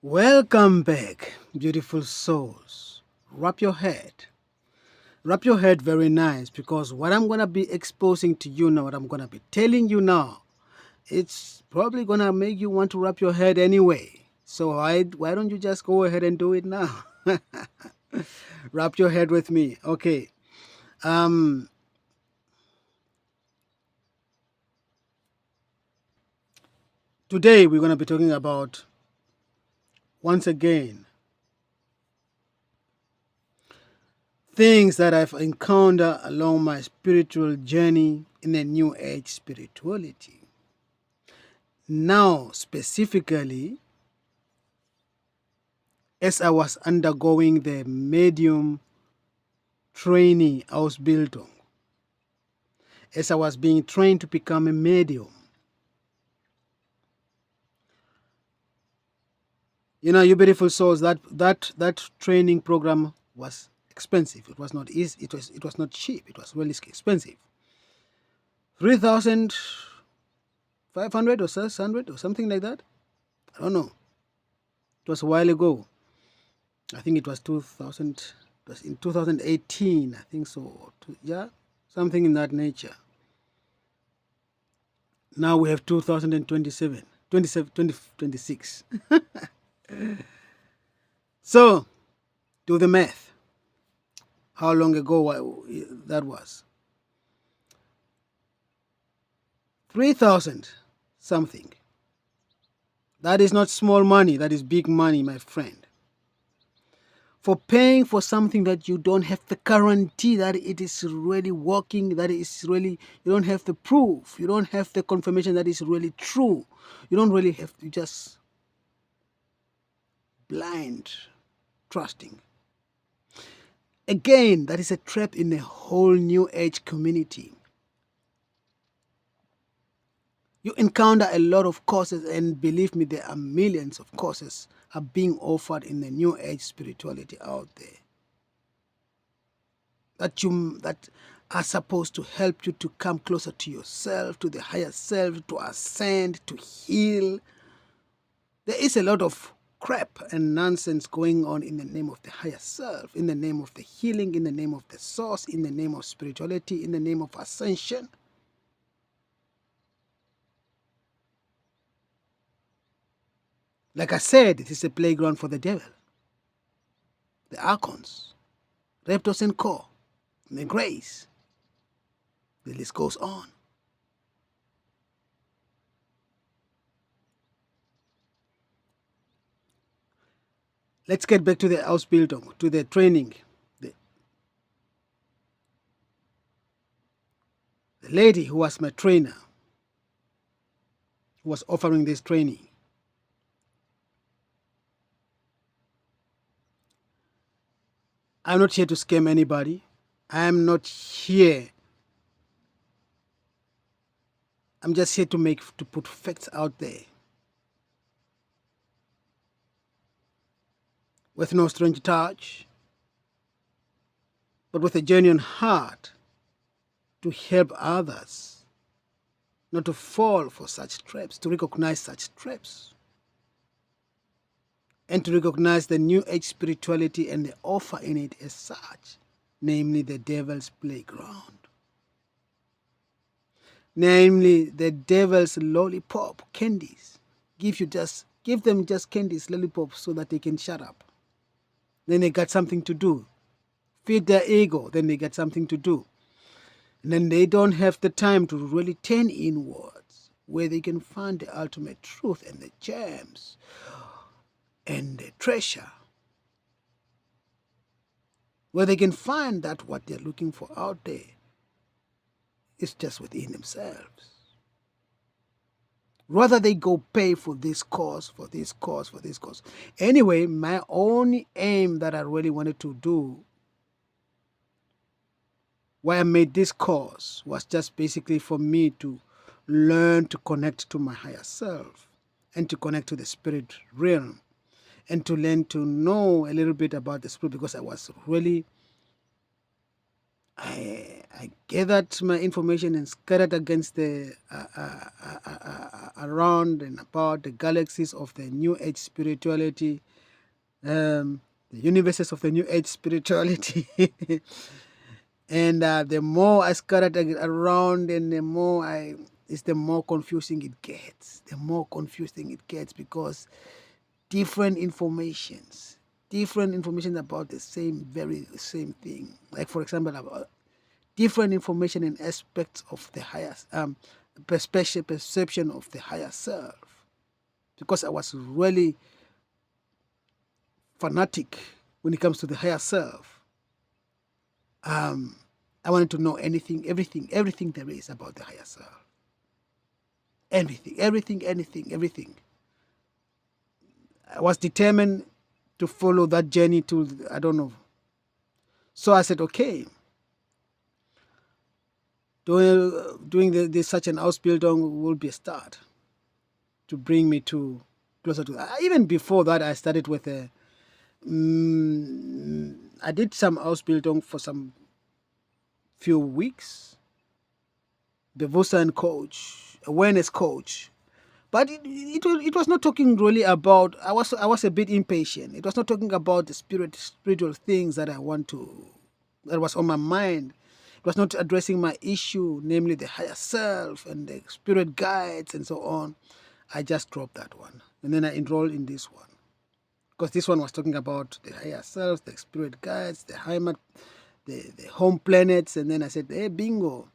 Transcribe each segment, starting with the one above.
Welcome back, beautiful souls. Wrap your head. Wrap your head very nice because what I'm going to be exposing to you now, what I'm going to be telling you now, it's probably going to make you want to wrap your head anyway. So why don't you just go ahead and do it now? Wrap your head with me. Okay. Um, Today we're going to be talking about, once again, things that I've encountered along my spiritual journey in the New Age spirituality. Now, specifically, as I was undergoing the medium training Ausbildung, as I was being trained to become a medium. You know, you beautiful souls, that training program was expensive. It was not easy. It was not cheap. It was really expensive. 3,500 or 600 or something like that. I don't know. It was a while ago. I think it was 2000. It was in 2018. I think so. Yeah, something in that nature. Now we have 2027, 2026. So, do the math. How long ago that was? 3,000 something. That is not small money. That is big money, my friend. For paying for something that you don't have the guarantee that it is really working, that is really, you don't have the proof, you don't have the confirmation that is really true. You don't really have to just blind trusting. Again, that is a trap in the whole New Age community. You encounter a lot of courses, and believe me, there are millions of courses are being offered in the New Age spirituality out there that are supposed to help you to come closer to yourself, to the higher self, to ascend, to heal. There is a lot of crap and nonsense going on in the name of the higher self, in the name of the healing, in the name of the source, in the name of spirituality, in the name of ascension. Like I said, it is a playground for the devil. The archons, reptos and co, the grace. The list goes on. Let's get back to the Ausbildung, to the training. The lady who was my trainer, who was offering this training, I'm not here to scam anybody. I'm not here. I'm just here to put facts out there. With no strange touch, but with a genuine heart to help others, not to fall for such traps, to recognize such traps, and to recognize the New Age spirituality and the offer in it as such, namely the devil's playground. Namely, the devil's lollipop, candies. Give them just candies, lollipops, so that they can shut up. Then they got something to do. Feed their ego, then they get something to do. And then they don't have the time to really turn inwards, where they can find the ultimate truth and the gems and the treasure. Where they can find that what they're looking for out there is just within themselves. Rather they go pay for this course, for this course, for this course. Anyway, my only aim that I really wanted to do, why I made this course, was just basically for me to learn to connect to my higher self and to connect to the spirit realm and to learn to know a little bit about the spirit, because I was really I gathered my information and scattered against the around and about the galaxies of the New Age spirituality, the universes of the New Age spirituality. And the more I scattered around, and the more confusing it gets. The more confusing it gets, because different information about the very same thing. Like, for example, about different information and aspects of the higher perception of the higher self. Because I was really fanatic when it comes to the higher self. I wanted to know everything there is about the higher self. Everything. I was determined to follow that journey to, I don't know. So I said, okay, doing this such an Ausbildung will be a start to bring me to closer to that. Even before that, I started with I did some Ausbildung for some few weeks, Bewusstsein coach, awareness coach. But it was not talking really about, I was a bit impatient. It was not talking about the spiritual things that that was on my mind. It was not addressing my issue, namely the higher self and the spirit guides and so on. I just dropped that one. And then I enrolled in this one. Because this one was talking about the higher self, the spirit guides, the Heimat, the home planets. And then I said, hey, bingo.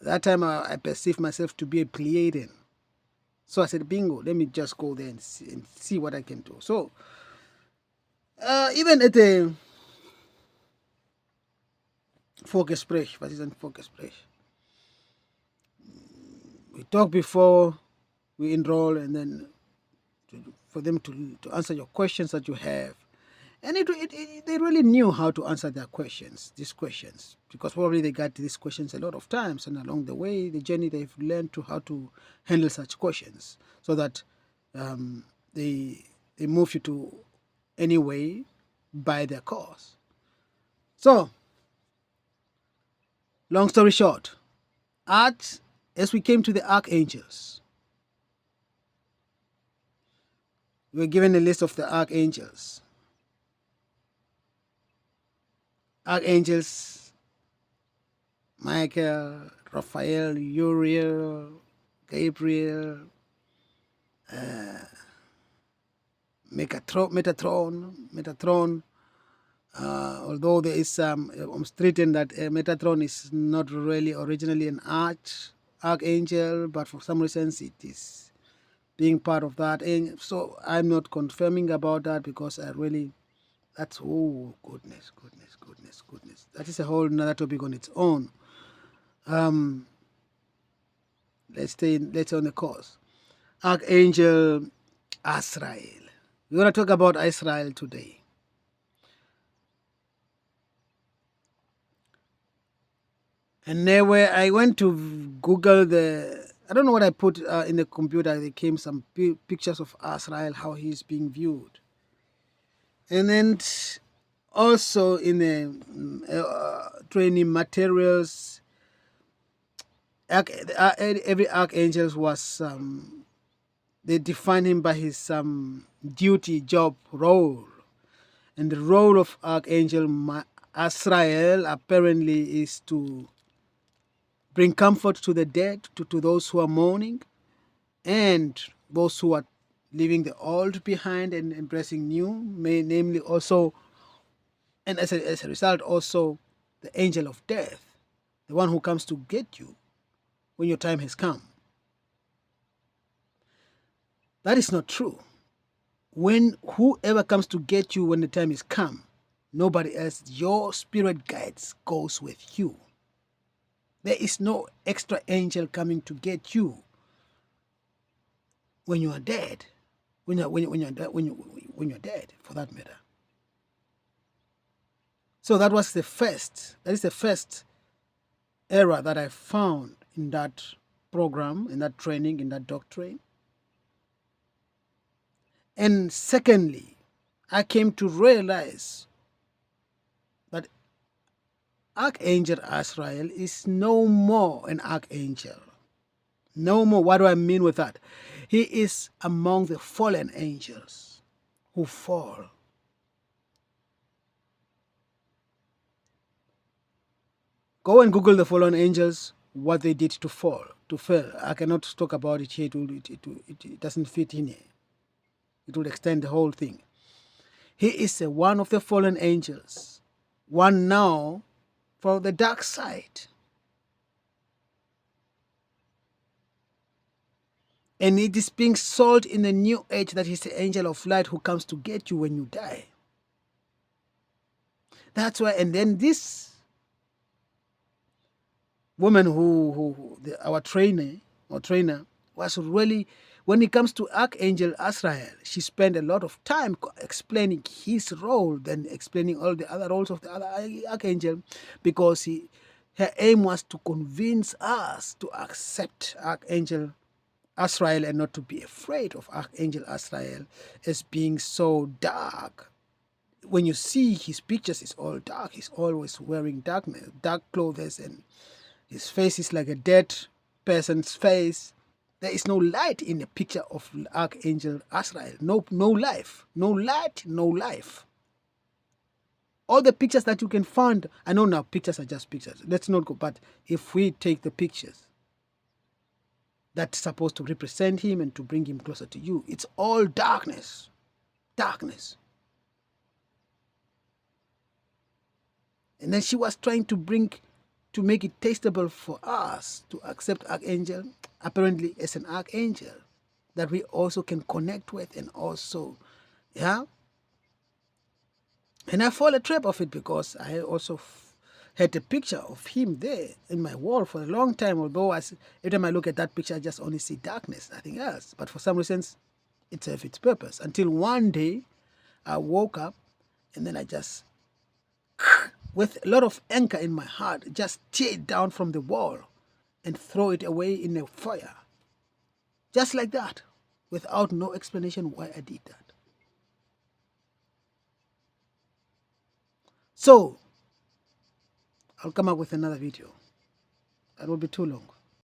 That time I perceived myself to be a Pleiadian. So I said, bingo, let me just go there and see what I can do. So even at the Vorgespräch, was ist ein Vorgespräch? We talk before we enroll, and then for them to answer your questions that you have. And they really knew how to answer these questions, because probably they got these questions a lot of times, and along the way, the journey, they've learned how to handle such questions, so that they move you to any way by their cause. So, long story short, as we came to the archangels, we were given a list of the archangels. Archangels: Michael, Raphael, Uriel, Gabriel, Metatron. Although there is some stritten that Metatron is not really originally an archangel, but for some reasons it is being part of that. And so I'm not confirming about that, because that's, oh, goodness. That is a whole another topic on its own. Let's stay on the course. Archangel Asrael. We're going to talk about Israel today. And there I went to Google I don't know what I put in the computer. There came some pictures of Asrael, how he's being viewed. And then also in the training materials, every archangel was, they define him by his duty, job, role. And the role of Archangel Asrael apparently is to bring comfort to the dead, to those who are mourning, and those who are leaving the old behind and embracing new, namely also, and as a result also, the angel of death, the one who comes to get you when your time has come. That is not true. When whoever comes to get you when the time is come, nobody else, your spirit guides goes with you. There is no extra angel coming to get you when you are dead, when you're dead, for that matter. So that is the first error that I found in that program, in that training, in that doctrine. And secondly, I came to realize that Archangel Asrael is no more an archangel. No more. What do I mean with that? He is among the fallen angels who fall. Go and Google the fallen angels, what they did to fall, to fail. I cannot talk about it here. It doesn't fit in here. It will extend the whole thing. He is one of the fallen angels, one now for the dark side. And it is being sold in the new age that he's the angel of light who comes to get you when you die. That's why, and then this woman our trainer was really, when it comes to Archangel Asrael, she spent a lot of time explaining his role, then explaining all the other roles of the other archangel, because her aim was to convince us to accept Archangel Asrael and not to be afraid of Archangel Asrael as being so dark. When you see his pictures, it's all dark. He's always wearing dark clothes, and his face is like a dead person's face. There is no light in the picture of Archangel Asrael. No life. No light, no life. All the pictures that you can find, I know now pictures are just pictures. Let's not go, but if we take the pictures that's supposed to represent him and to bring him closer to you, it's all darkness. Darkness. And then she was trying to make it tastable for us to accept Archangel, apparently as an archangel that we also can connect with, and also, yeah. And I fall a trap of it because I also had a picture of him there in my wall for a long time, although every time I look at that picture, I just only see darkness, nothing else. But for some reasons, it served its purpose. Until one day, I woke up, and then I just, with a lot of anger in my heart, just tear it down from the wall and throw it away in a fire. Just like that, without no explanation why I did that. So, I'll come up with another video. That will be too long.